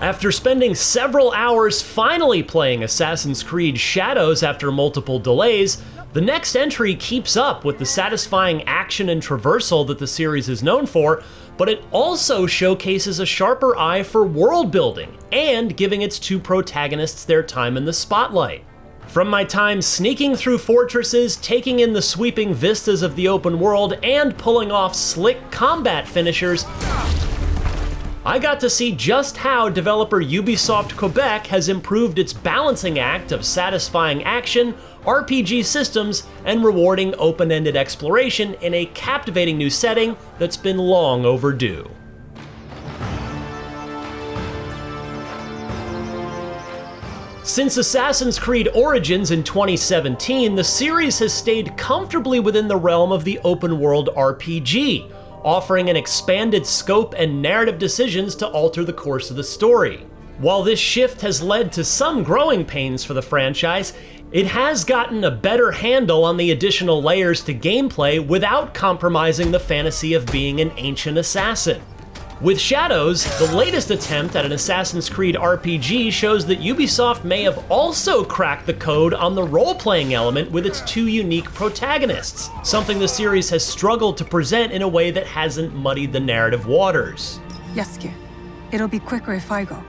After spending several hours finally playing Assassin's Creed Shadows after multiple delays, the next entry keeps up with the satisfying action and traversal that the series is known for, but it also showcases a sharper eye for world building and giving its two protagonists their time in the spotlight. From my time sneaking through fortresses, taking in the sweeping vistas of the open world, and pulling off slick combat finishers, I got to see just how developer Ubisoft Quebec has improved its balancing act of satisfying action, RPG systems, and rewarding open-ended exploration in a captivating new setting that's been long overdue. Since Assassin's Creed Origins in 2017, the series has stayed comfortably within the realm of the open-world RPG, offering an expanded scope and narrative decisions to alter the course of the story. While this shift has led to some growing pains for the franchise, it has gotten a better handle on the additional layers to gameplay without compromising the fantasy of being an ancient assassin. With Shadows, the latest attempt at an Assassin's Creed RPG shows that Ubisoft may have also cracked the code on the role-playing element with its two unique protagonists, something the series has struggled to present in a way that hasn't muddied the narrative waters. Yasuke, it'll be quicker if I go.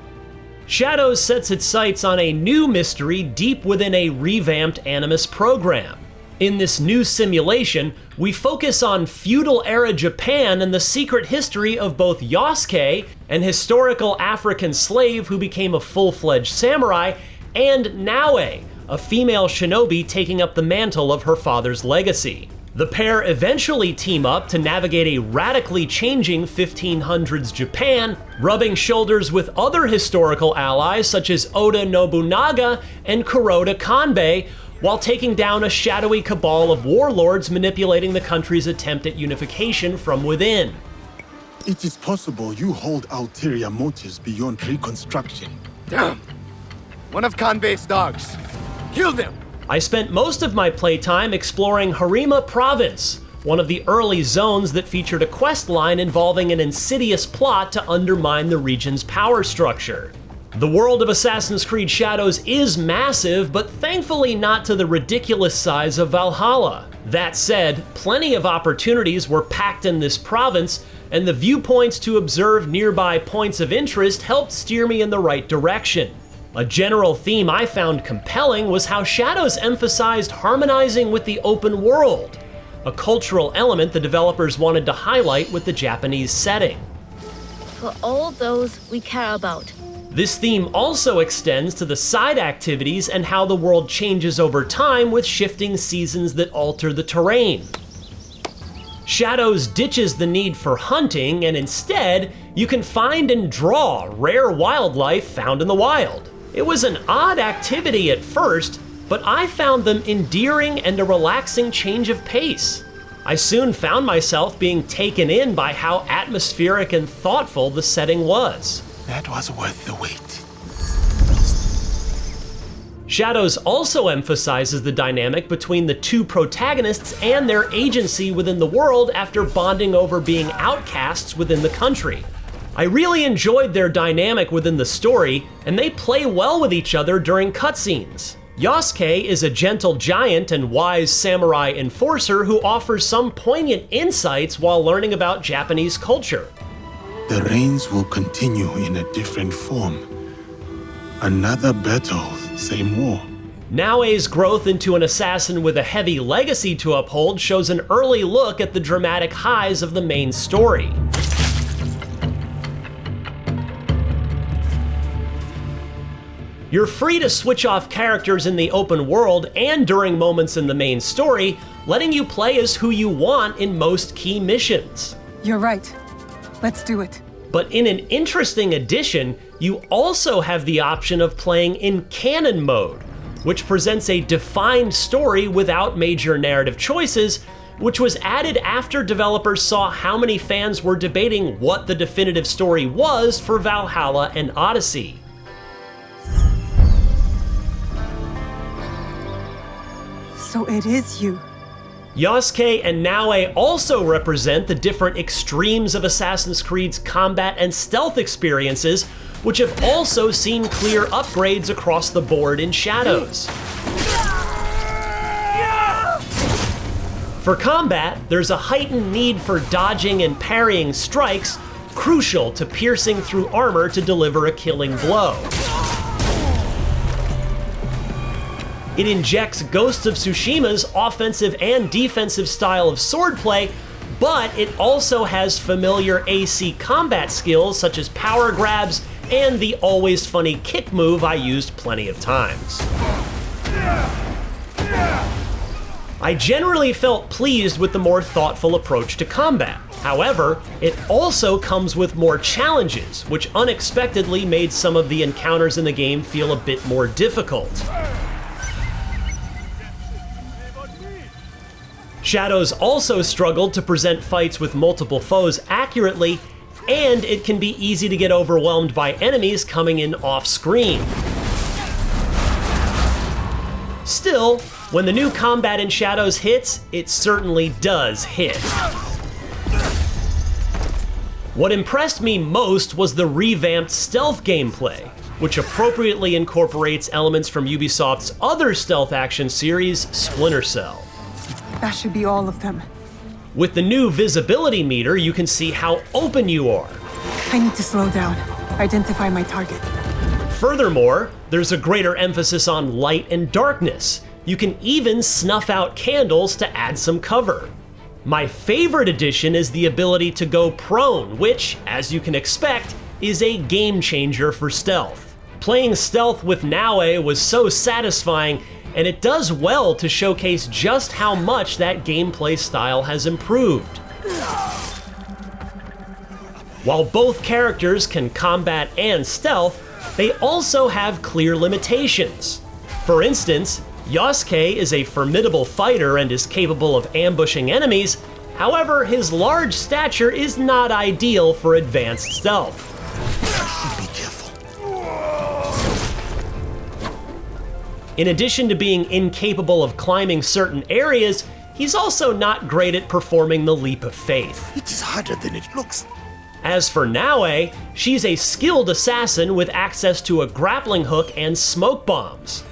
Shadows sets its sights on a new mystery deep within a revamped Animus program. In this new simulation, we focus on feudal-era Japan and the secret history of both Yasuke, an historical African slave who became a full-fledged samurai, and Naoe, a female shinobi taking up the mantle of her father's legacy. The pair eventually team up to navigate a radically changing 1500s Japan, rubbing shoulders with other historical allies such as Oda Nobunaga and Kuroda Kanbei, while taking down a shadowy cabal of warlords manipulating the country's attempt at unification from within. It is possible you hold ulterior motives beyond reconstruction. Damn! One of Kanbei's dogs. Kill them! I spent most of my playtime exploring Harima Province, one of the early zones that featured a quest line involving an insidious plot to undermine the region's power structure. The world of Assassin's Creed Shadows is massive, but thankfully not to the ridiculous size of Valhalla. That said, plenty of opportunities were packed in this province, and the viewpoints to observe nearby points of interest helped steer me in the right direction. A general theme I found compelling was how Shadows emphasized harmonizing with the open world, a cultural element the developers wanted to highlight with the Japanese setting. For all those we care about. This theme also extends to the side activities and how the world changes over time with shifting seasons that alter the terrain. Shadows ditches the need for hunting, and instead, you can find and draw rare wildlife found in the wild. It was an odd activity at first, but I found them endearing and a relaxing change of pace. I soon found myself being taken in by how atmospheric and thoughtful the setting was. That was worth the wait. Shadows also emphasizes the dynamic between the two protagonists and their agency within the world after bonding over being outcasts within the country. I really enjoyed their dynamic within the story, and they play well with each other during cutscenes. Yasuke is a gentle giant and wise samurai enforcer who offers some poignant insights while learning about Japanese culture. The reigns will continue in a different form. Another battle, same war. Naoe's growth into an assassin with a heavy legacy to uphold shows an early look at the dramatic highs of the main story. You're free to switch off characters in the open world and during moments in the main story, letting you play as who you want in most key missions. You're right. Let's do it. But in an interesting addition, you also have the option of playing in canon mode, which presents a defined story without major narrative choices, which was added after developers saw how many fans were debating what the definitive story was for Valhalla and Odyssey. So it is you. Yasuke and Naoe also represent the different extremes of Assassin's Creed's combat and stealth experiences, which have also seen clear upgrades across the board in Shadows. For combat, there's a heightened need for dodging and parrying strikes, crucial to piercing through armor to deliver a killing blow. It injects Ghost of Tsushima's offensive and defensive style of swordplay, but it also has familiar AC combat skills such as power grabs and the always funny kick move I used plenty of times. I generally felt pleased with the more thoughtful approach to combat. However, it also comes with more challenges, which unexpectedly made some of the encounters in the game feel a bit more difficult. Shadows also struggled to present fights with multiple foes accurately, and it can be easy to get overwhelmed by enemies coming in off-screen. Still, when the new combat in Shadows hits, it certainly does hit. What impressed me most was the revamped stealth gameplay, which appropriately incorporates elements from Ubisoft's other stealth action series, Splinter Cell. That should be all of them. With the new visibility meter, you can see how open you are. I need to slow down, identify my target. Furthermore, there's a greater emphasis on light and darkness. You can even snuff out candles to add some cover. My favorite addition is the ability to go prone, which, as you can expect, is a game changer for stealth. Playing stealth with Naoe was so satisfying, and it does well to showcase just how much that gameplay style has improved. While both characters can combat and stealth, they also have clear limitations. For instance, Yasuke is a formidable fighter and is capable of ambushing enemies. However, his large stature is not ideal for advanced stealth. Be careful. In addition to being incapable of climbing certain areas, he's also not great at performing the leap of faith. It is harder than it looks. As for Naoe, she's a skilled assassin with access to a grappling hook and smoke bombs.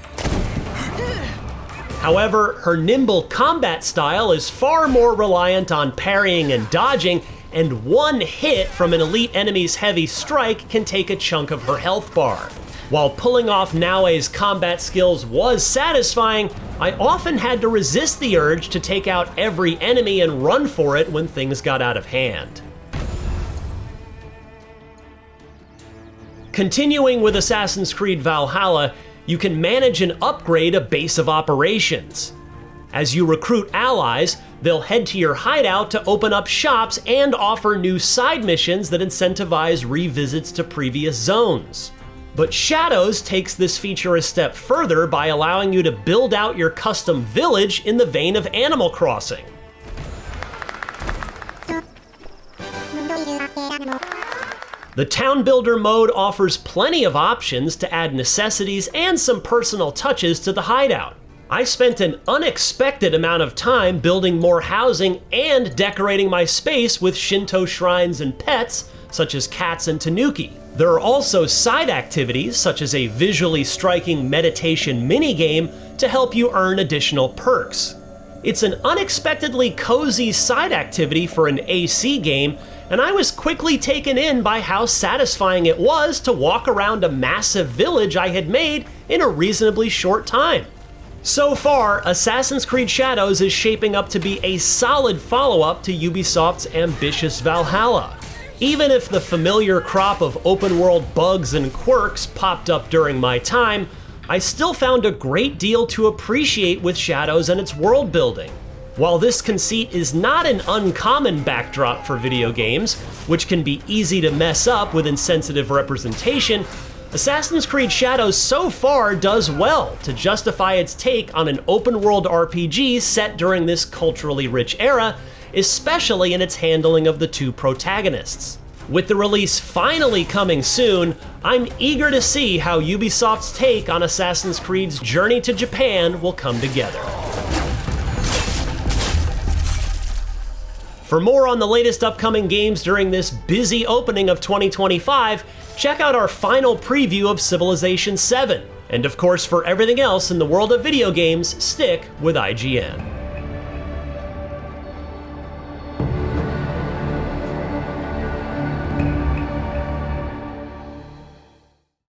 However, her nimble combat style is far more reliant on parrying and dodging, and one hit from an elite enemy's heavy strike can take a chunk of her health bar. While pulling off Naoe's combat skills was satisfying, I often had to resist the urge to take out every enemy and run for it when things got out of hand. Continuing with Assassin's Creed Valhalla, you can manage and upgrade a base of operations. As you recruit allies, they'll head to your hideout to open up shops and offer new side missions that incentivize revisits to previous zones. But Shadows takes this feature a step further by allowing you to build out your custom village in the vein of Animal Crossing. The Town Builder mode offers plenty of options to add necessities and some personal touches to the hideout. I spent an unexpected amount of time building more housing and decorating my space with Shinto shrines and pets, such as cats and tanuki. There are also side activities, such as a visually striking meditation minigame to help you earn additional perks. It's an unexpectedly cozy side activity for an AC game, and I was quickly taken in by how satisfying it was to walk around a massive village I had made in a reasonably short time. So far, Assassin's Creed Shadows is shaping up to be a solid follow-up to Ubisoft's ambitious Valhalla. Even if the familiar crop of open-world bugs and quirks popped up during my time, I still found a great deal to appreciate with Shadows and its world building. While this conceit is not an uncommon backdrop for video games, which can be easy to mess up with insensitive representation, Assassin's Creed Shadows so far does well to justify its take on an open-world RPG set during this culturally rich era, especially in its handling of the two protagonists. With the release finally coming soon, I'm eager to see how Ubisoft's take on Assassin's Creed's journey to Japan will come together. For more on the latest upcoming games during this busy opening of 2025, check out our final preview of Civilization VII. And of course, for everything else in the world of video games, stick with IGN.